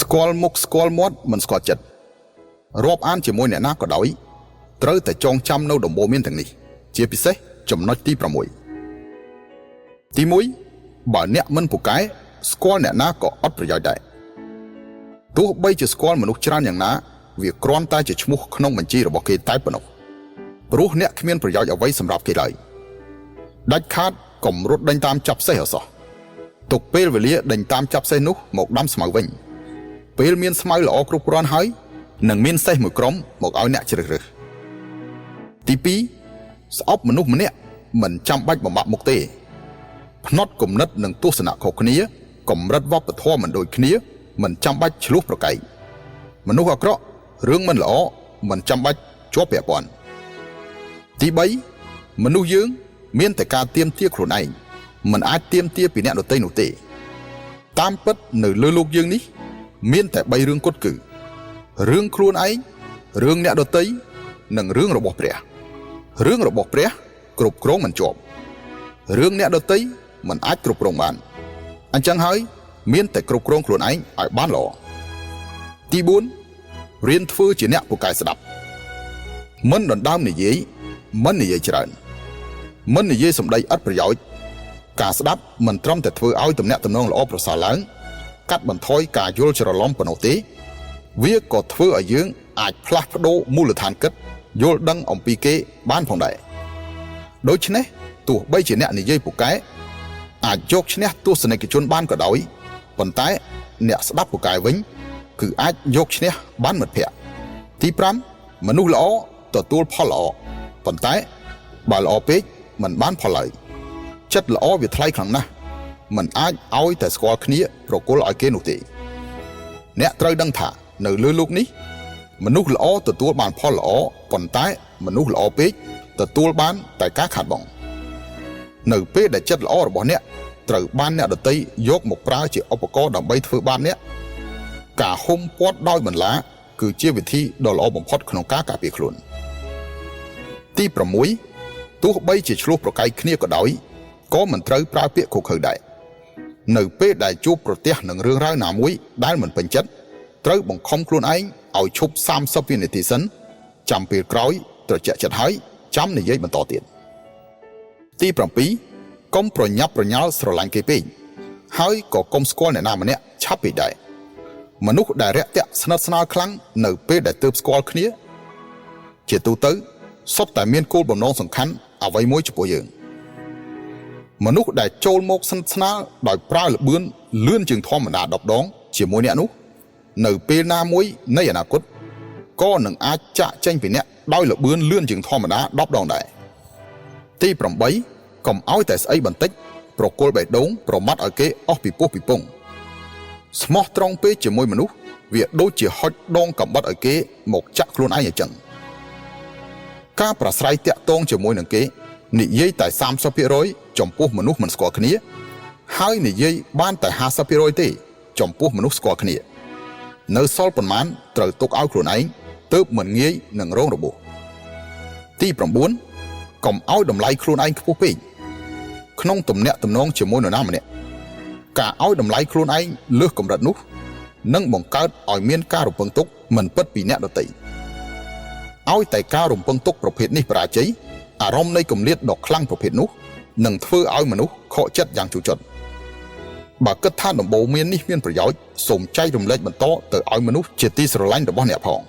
ស្គាល់មុខស្គាល់មាត់មិនស្គាល់ចិត្តរាប់អានជាមួយអ្នកណាក៏ដោយត្រូវតែចងចាំនៅដំបូន្មានទាំងនេះជាពិសេសចំណុចទី6ទី1បើអ្នកមិនពូកែស្គាល់អ្នកណាក៏អត់ប្រយោជន៍ដែរទោះបីជាស្គាល់មនុស្សច្រើនយ៉ាងណាវាគ្រាន់តែជាឈ្មោះក្នុងបញ្ជីរបស់គេតែប៉ុណ្ណោះព្រោះអ្នកគ្មានប្រយោជន៍អ្វីសម្រាប់គេឡើយដាច់ខាតកុំរត់ដេញតាមចាប់សេះអសោះទុកពេលវេលាដេញតាមចាប់សេះនោះមកដាំស្មៅវិញពេលមានស្មៅល្អគ្រប់គ្រាន់ហើយនឹងមានសេះមួយក្រុមមកឲ្យអ្នកជ្រើសរើសទី2ស្អប់មនុស្សម្នាក់មិនចាំបាច់បំបាក់មុខទេផ្នត់គំនិតនិងទស្សនៈខុសគ្នាកម្រិតវប្បធម៌មិនដូចគ្នាមិនចាំបាច់ឆ្លោះប្រកែកមនុស្សអាក្រក់រឿងមិនល្អមិនចាំបាច់ជាប់ពាក់ព័ន្ធទី3មនុស្សយើងមានតែការទៀមទាខ្លួនឯងមិនអាចទៀមទាពីអ្នកដទៃនោះទេតាមពិតនៅលើโลกយើងនេះមានតែ3រឿងគត់គឺរឿងខ្លួនឯងរឿងអ្នកដទៃនិងរឿងរបស់ព្រះរឿងរបស់ព្រះគ្រប់គ្រងមិនជាប់រឿងអ្នកដទៃមិនអាចគ្រប់គ្រងបានអញ្ចឹងហើយមានតែគ្រប់គ្រងខ្លួនឯងឲ្យបានល្អទី4រៀនធ្វើជាអ្នកពូកែស្ដាប់មិនដណ្ដើមនិយាយមិននិយាយច្រើនមិននិយាយសម្ដីឥតប្រយោជន៍ការស្ដាប់មិនត្រឹមតែធ្វើឲ្យទំនាក់ទំនងល្អប្រសើរឡើងកាត់បន្ថយការយល់ច្រឡំប៉ុណ្ណោះទេវាក៏ធ្វើឲ្យយើងអាចផ្លាស់ប្ដូរមូលដ្ឋានគិតយល់ដឹងអំពីគេបានផងដែរដូច្នេះទោះបីជាអ្នកនិយាយពូកែអាចយកឈ្នះទស្សនិកជនបានក៏ដោយប៉ុន្តែអ្នកស្ដាប់ពូកែវិញគឺអាចយកឈ្នះបានមិត្តភក្តិទី5មនុស្សល្អទទួលផលល្អប៉ុន្តែបើល្អពេកមិនបានផលឡើយចិត្តល្អវាថ្លៃខ្លាំងណាស់មិនអាចឲ្យតែស្គាល់គ្នាប្រគល់ឲ្យគេនោះទេអ្នកត្រូវដឹងថានៅលើโลกនេះមនុស្សល្អទទួលបានផលល្អប៉ុន្តែមនុស្សល្អពេកទទួលបានតែការខាតបង់នៅពេលដែលចិត្តល្អរបស់អ្នកត្រូវបានអ្នកដទៃយកមកប្រើជាឧបករណ៍ដើម្បីធ្វើបាបអ្នកការហុំព័ទ្ធដោយបន្លាគឺជាវិធីដ៏ល្អបំផុតក្នុងការការពារខ្លួនទី6ទោះបីជាឆ្លោះប្រកែកគ្នាក៏ដោយក៏មិនត្រូវប្រើពាក្យខុសខើដែរនៅពេលដែលជួបប្រទះនឹងរឿងរ៉ាវណាមួយដែលមិនពេញចិត្តត្រូវបង្ខំខ្លួនឯងឲ្យឈប់30វិនាទីសិនចាំពេលក្រោយត្រជាក់ចិត្តហើយចាំនិយាយបន្តទៀតទី7កុំប្រញាប់ប្រញាល់ស្រឡាញ់គេពេកហើយក៏កុំស្គាល់អ្នកណាម្នាក់ឆាប់ពេកដែរមនុស្សដែលរាក់ទាក់ស្និទ្ធស្នាលខ្លាំងនៅពេលដែលទើបស្គាល់គ្នាជាទូទៅសុទ្ធតែមានគោលបំណងសំខាន់អ្វីមួយចំពោះយើងមនុស្សដែលចូលមកស្និទ្ធស្នាលដោយប្រើល្បឿនលឿនជាងធម្មតា10ដងជាមួយអ្នកនោះនៅពេលណាមួយនៃអនាគតក៏នឹងអាចចាក់ចេញពីអ្នកដោយល្បឿនលឿនជាងធម្មតា10ដងដែរទី8កុំឲ្យតែស្អីបន្តិចប្រគល់បេះដូងប្រមាត់ឲ្យគេអស់ពីពោះពីពងស្មោះត្រង់ពេកជាមួយមនុស្សវាដូចជាហុចដងកំបិតឲ្យគេមកចាក់ខ្លួនឯងអញ្ចឹងការប្រស្រ័យតាក់ទងជាមួយនឹងគេនិយាយតែ 30% ចំពោះមនុស្សមិនស្គាល់គ្នាហើយនិយាយបានតែ 50% ទេចំពោះមនុស្សស្គាល់គ្នានៅសល់ប៉ុន្មានត្រូវទុកឲ្យខ្លួនឯងទើបមិនងាយនឹងរងរបួសទី9កុំឲ្យតម្លៃខ្លួនឯងខ្ពស់ពេកក្នុងទំនាក់ទំនងជាមួយនរណាម្នាក់ការឲ្យតម្លៃខ្លួនឯងលើសកម្រិតនោះនឹងបង្កើតឲ្យមានការរំពឹងទុកមិនពិតពីអ្នកដទៃឲ្យតែការរំពឹងទុកប្រភេទនេះបរាជ័យអារម្មណ៍នៃគម្លាតដ៏ខ្លាំងប្រភេទនោះនឹងធ្វើឲ្យមនុស្សខកចិត្តយ៉ាងជូរចត់បើគិតថាដំបូន្មាននេះមានប្រយោជន៍សូមចែករំលែកបន្តទៅឲ្យមនុស្សជាទីស្រឡាញ់របស់អ្នកផង